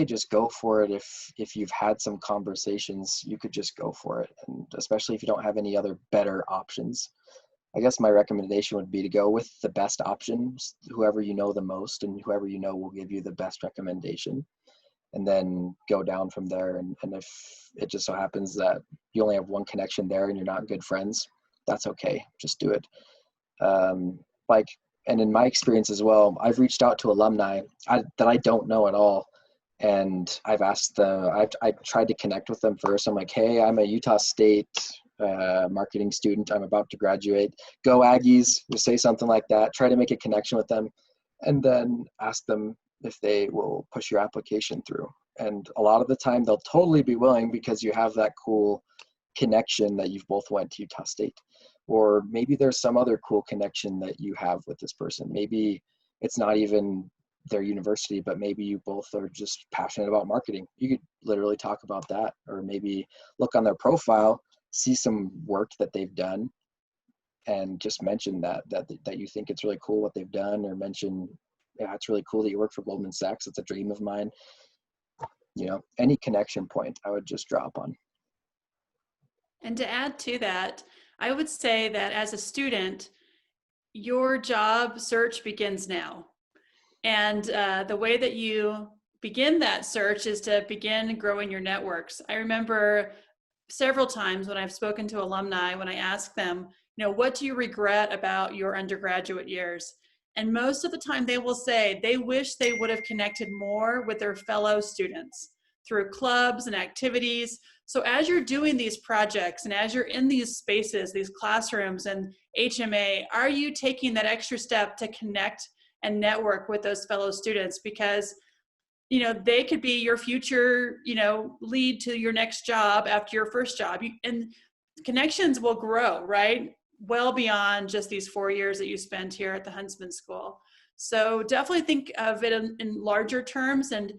just go for it. If you've had some conversations, you could just go for it, and especially if you don't have any other better options. I guess my recommendation would be to go with the best options, whoever you know the most, and whoever you know will give you the best recommendation, and then go down from there. And if it just so happens that you only have one connection there and you're not good friends, that's okay. Just do it. And in my experience as well, I've reached out to alumni that I don't know at all. And I've asked them, I've tried to connect with them first. I'm like, hey, I'm a Utah State marketing student. I'm about to graduate. Go Aggies, just say something like that. Try to make a connection with them, and then ask them if they will push your application through. And a lot of the time they'll totally be willing because you have that cool connection that you've both went to Utah State. Or maybe there's some other cool connection that you have with this person. Maybe it's not even their university, but maybe you both are just passionate about marketing. You could literally talk about that, or maybe look on their profile, see some work that they've done, and just mention that you think it's really cool what they've done, or mention, yeah, it's really cool that you work for Goldman Sachs. It's a dream of mine. You know, any connection point I would just drop on. And to add to that, I would say that as a student, your job search begins now. And the way that you begin that search is to begin growing your networks. I remember several times when I've spoken to alumni, when I ask them, you know, what do you regret about your undergraduate years? And most of the time they will say they wish they would have connected more with their fellow students through clubs and activities. So as you're doing these projects and as you're in these spaces, these classrooms and HMA, are you taking that extra step to connect and network with those fellow students? Because, you know, they could be your future, you know, lead to your next job after your first job. And connections will grow, right? Well beyond just these 4 years that you spent here at the Huntsman School. So definitely think of it in larger terms, and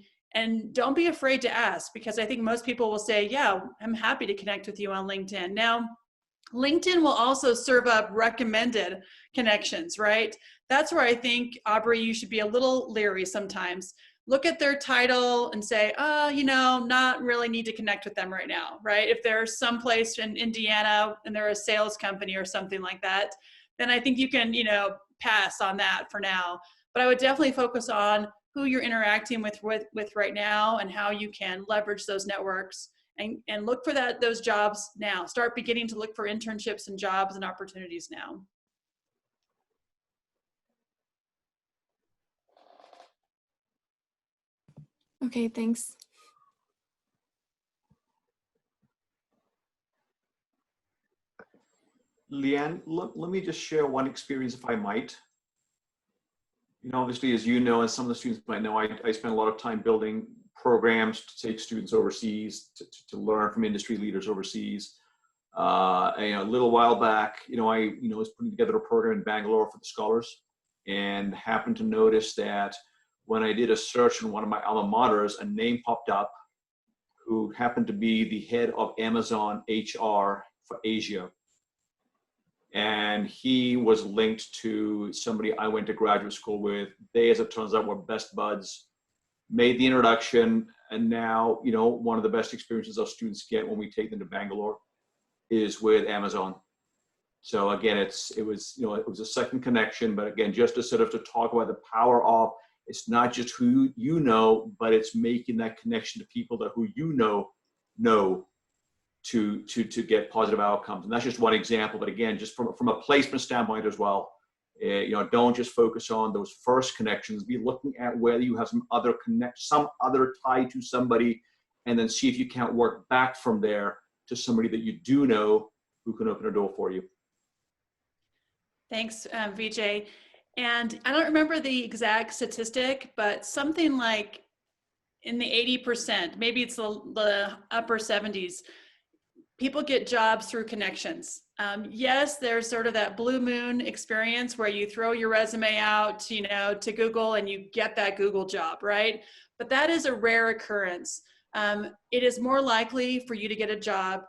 don't be afraid to ask, because I think most people will say, yeah, I'm happy to connect with you on LinkedIn. Now, LinkedIn will also serve up recommended connections, right? That's where I think, Aubrey, you should be a little leery sometimes. Look at their title and say, oh, you know, not really need to connect with them right now, right? If there's someplace in Indiana and they're a sales company or something like that, then I think you can, you know, pass on that for now. But I would definitely focus on who you're interacting with right now and how you can leverage those networks and look for those jobs now. Start beginning to look for internships and jobs and opportunities now. Okay, thanks. Leanne, let me just share one experience, if I might. You know, obviously, as you know, and some of the students might know, I spent a lot of time building programs to take students overseas, to learn from industry leaders overseas. And, a little while back, I was putting together a program in Bangalore for the scholars, and happened to notice that when I did a search in one of my alma maters, a name popped up who happened to be the head of Amazon HR for Asia. And he was linked to somebody I went to graduate school with. They, as it turns out, were best buds, made the introduction, and now, one of the best experiences our students get when we take them to Bangalore is with Amazon. So again, it was a second connection, but again, just to talk about the power of, it's not just who you know, but it's making that connection to people that who you know to get positive outcomes. And that's just one example, but again, just from a placement standpoint as well, don't just focus on those first connections. Be looking at whether you have some other tie to somebody, and then see if you can't work back from there to somebody that you do know who can open a door for you. Thanks, Vijay. And I don't remember the exact statistic, but something like in the 80%, maybe it's the upper 70s, people get jobs through connections. Yes, there's sort of that blue moon experience where you throw your resume out, to Google and you get that Google job, right? But that is a rare occurrence. It is more likely for you to get a job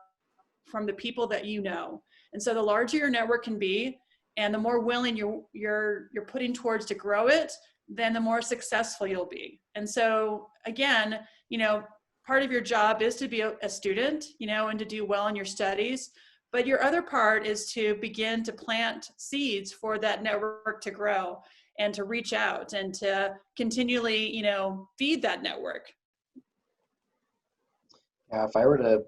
from the people that you know. And so the larger your network can be, and the more willing you're putting towards to grow it, then the more successful you'll be. And so again, part of your job is to be a student, and to do well in your studies. But your other part is to begin to plant seeds for that network to grow and to reach out and to continually, feed that network. Yeah, if I were to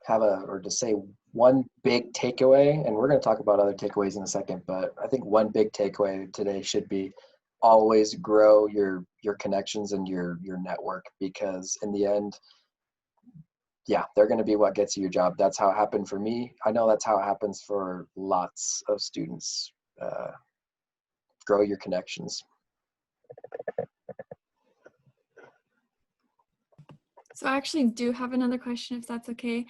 to say one big takeaway, and we're going to talk about other takeaways in a second, but I think one big takeaway today should be always grow your connections and your network, because in the end, they're going to be what gets you your job. That's how it happened for me. I know that's how it happens for lots of students. Grow your connections. So I actually do have another question, if that's okay.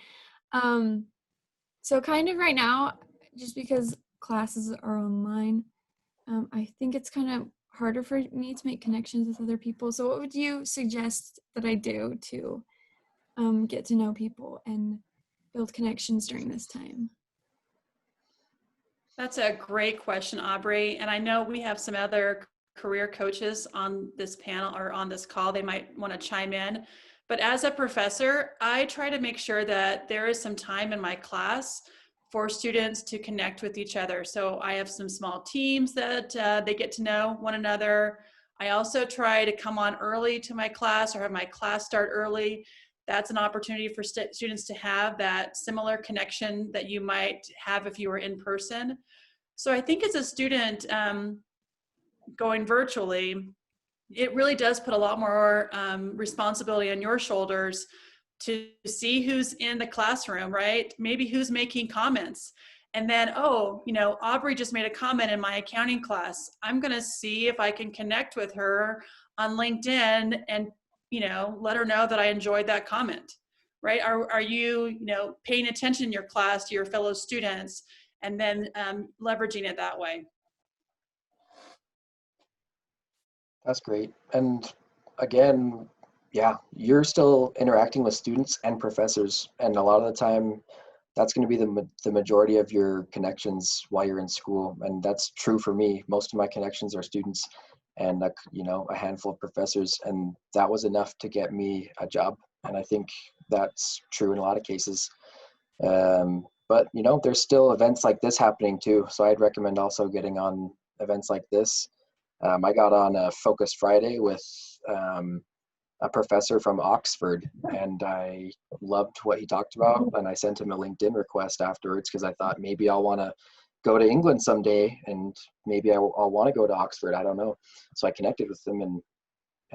So kind of right now, just because classes are online, I think it's kind of harder for me to make connections with other people. So what would you suggest that I do to get to know people and build connections during this time? That's a great question, Aubrey. And I know we have some other career coaches on this panel or on this call. They might want to chime in. But as a professor, I try to make sure that there is some time in my class for students to connect with each other. So I have some small teams that they get to know one another. I also try to come on early to my class or have my class start early. That's an opportunity for students to have that similar connection that you might have if you were in person. So I think as a student going virtually, it really does put a lot more responsibility on your shoulders to see who's in the classroom, right? Maybe who's making comments. And then, Aubrey just made a comment in my accounting class. I'm going to see if I can connect with her on LinkedIn and, let her know that I enjoyed that comment, right? Are you, paying attention in your class to your fellow students and then leveraging it that way? That's great. And again, you're still interacting with students and professors, and a lot of the time that's going to be the majority of your connections while you're in school. And that's true for me. Most of my connections are students and a handful of professors, and that was enough to get me a job. And I think that's true in a lot of cases. But there's still events like this happening too, so I'd recommend also getting on events like this. I got on a Focus Friday with a professor from Oxford, and I loved what he talked about, and I sent him a LinkedIn request afterwards because I thought maybe I'll want to go to England someday, and maybe I'll want to go to Oxford. I don't know. So I connected with him, and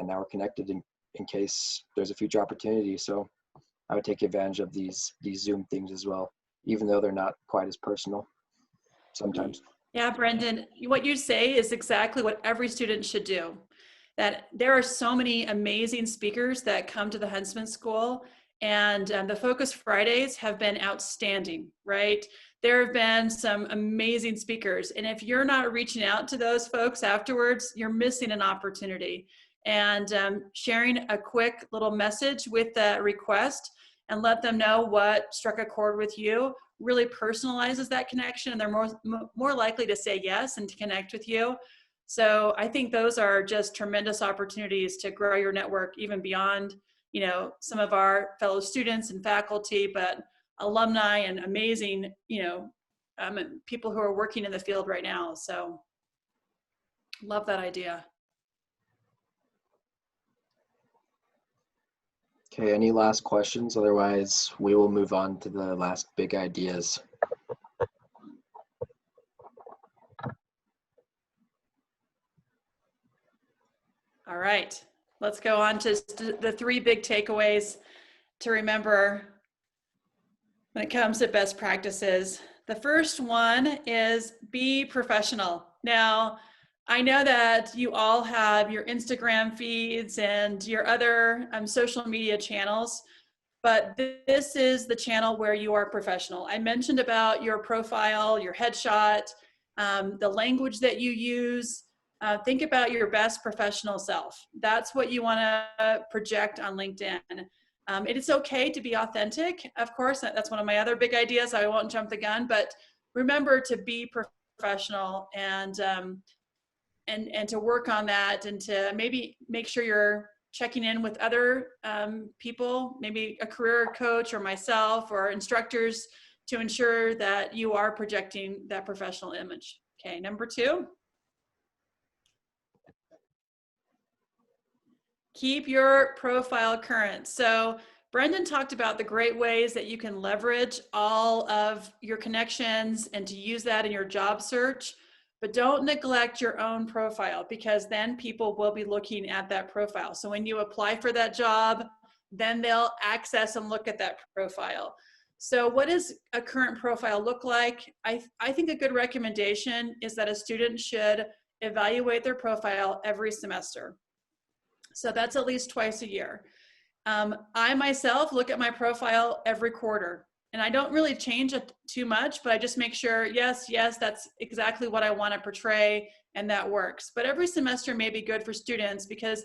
now we're connected in case there's a future opportunity. So I would take advantage of these Zoom things as well, even though they're not quite as personal. sometimes. Yeah, Brendan, what you say is exactly what every student should do. That there are so many amazing speakers that come to the Huntsman School, and the Focus Fridays have been outstanding, right? There have been some amazing speakers, and if you're not reaching out to those folks afterwards, you're missing an opportunity. And sharing a quick little message with the request and let them know what struck a chord with you really personalizes that connection, and they're more likely to say yes and to connect with you. So I think those are just tremendous opportunities to grow your network even beyond, some of our fellow students and faculty, but alumni and amazing, people who are working in the field right now. So love that idea. Okay, any last questions? Otherwise, we will move on to the last big ideas. All right, let's go on to the 3 big takeaways to remember when it comes to best practices. The first one is be professional. Now, I know that you all have your Instagram feeds and your other social media channels, but this is the channel where you are professional. I mentioned about your profile, your headshot, the language that you use. Think about your best professional self. That's what you want to project on LinkedIn. It is okay to be authentic. Of course, that's one of my other big ideas. I won't jump the gun, but remember to be professional and to work on that, and to maybe make sure you're checking in with other people, maybe a career coach or myself or instructors, to ensure that you are projecting that professional image. Okay, number 2. Keep your profile current. So Brendan talked about the great ways that you can leverage all of your connections and to use that in your job search, but don't neglect your own profile, because then people will be looking at that profile. So when you apply for that job, then they'll access and look at that profile. So what does a current profile look like? I think a good recommendation is that a student should evaluate their profile every semester. So that's at least twice a year. I myself look at my profile every quarter, and I don't really change it too much, but I just make sure, yes, that's exactly what I want to portray, and that works. But every semester may be good for students, because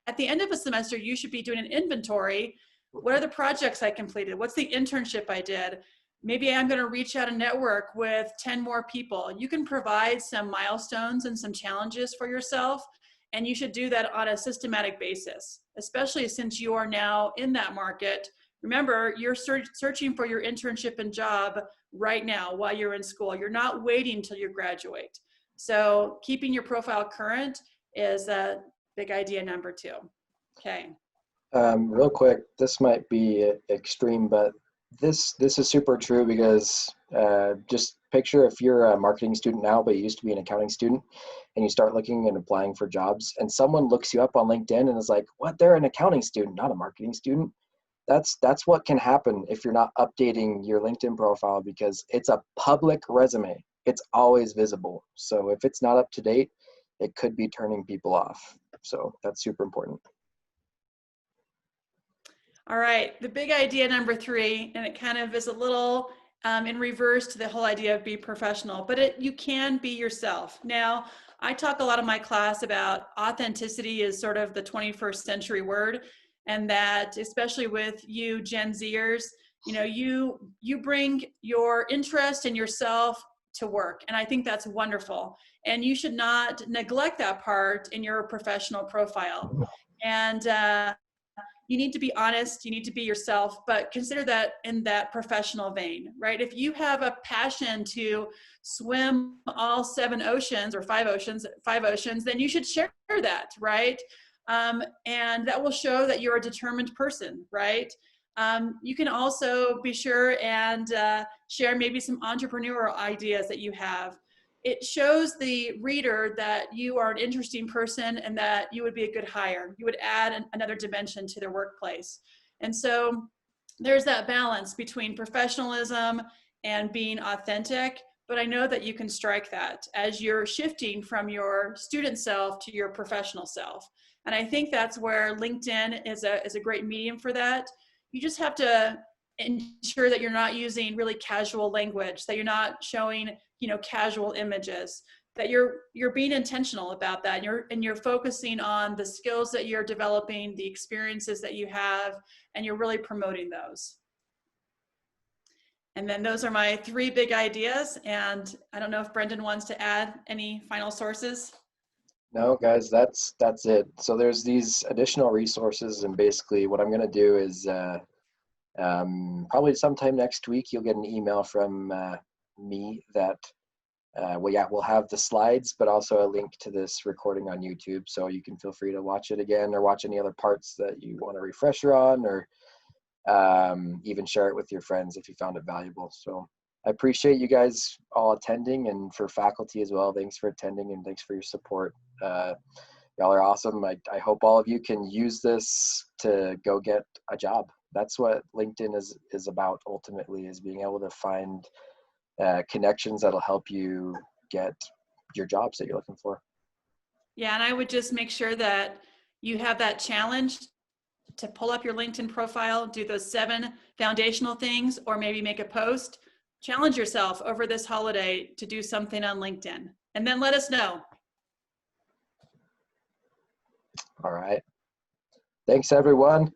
at the end of a semester, you should be doing an inventory. What are the projects I completed? What's the internship I did? Maybe I'm going to reach out and network with 10 more people. You can provide some milestones and some challenges for yourself. And you should do that on a systematic basis, especially since you are now in that market. Remember, you're searching for your internship and job right now while you're in school. You're not waiting until you graduate. So keeping your profile current is a big idea number 2. Okay. Real quick, this might be extreme, but this is super true, because just picture if you're a marketing student now, but you used to be an accounting student, and you start looking and applying for jobs, and someone looks you up on LinkedIn and is like, what, they're an accounting student, not a marketing student. That's what can happen if you're not updating your LinkedIn profile, because it's a public resume. It's always visible. So if it's not up to date, it could be turning people off. So that's super important. All right, the big idea number 3, and it kind of is a little in reverse to the whole idea of be professional, but you can be yourself. Now, I talk a lot in my class about authenticity is sort of the 21st century word, and that especially with you Gen Zers, you bring your interest and yourself to work, and I think that's wonderful. And you should not neglect that part in your professional profile. And you need to be honest, you need to be yourself, but consider that in that professional vein, right? If you have a passion to swim all 7 oceans or 5 oceans, then you should share that, right? And that will show that you're a determined person, right? You can also be sure and share maybe some entrepreneurial ideas that you have. It shows the reader that you are an interesting person and that you would be a good hire. You would add another dimension to their workplace. And so there's that balance between professionalism and being authentic, but I know that you can strike that as you're shifting from your student self to your professional self. And I think that's where LinkedIn is a great medium for that. You just have to ensure that you're not using really casual language, that you're not showing, casual images, that you're being intentional about that. And you're focusing on the skills that you're developing, the experiences that you have, and you're really promoting those. And then those are my 3 big ideas. And I don't know if Brendan wants to add any final sources. No, guys, that's it. So there's these additional resources, and basically what I'm going to do is probably sometime next week you'll get an email from me that we'll have the slides, but also a link to this recording on YouTube, so you can feel free to watch it again or watch any other parts that you want a refresher on, or even share it with your friends if you found it valuable. So I appreciate you guys all attending, and for faculty as well, thanks for attending and thanks for your support. Y'all are awesome. I hope all of you can use this to go get a job. That's what LinkedIn is about ultimately, is being able to find connections that'll help you get your jobs that you're looking for. Yeah, and I would just make sure that you have that challenge to pull up your LinkedIn profile, do those 7 foundational things, or maybe make a post. Challenge yourself over this holiday to do something on LinkedIn, and then let us know. All right. Thanks, everyone.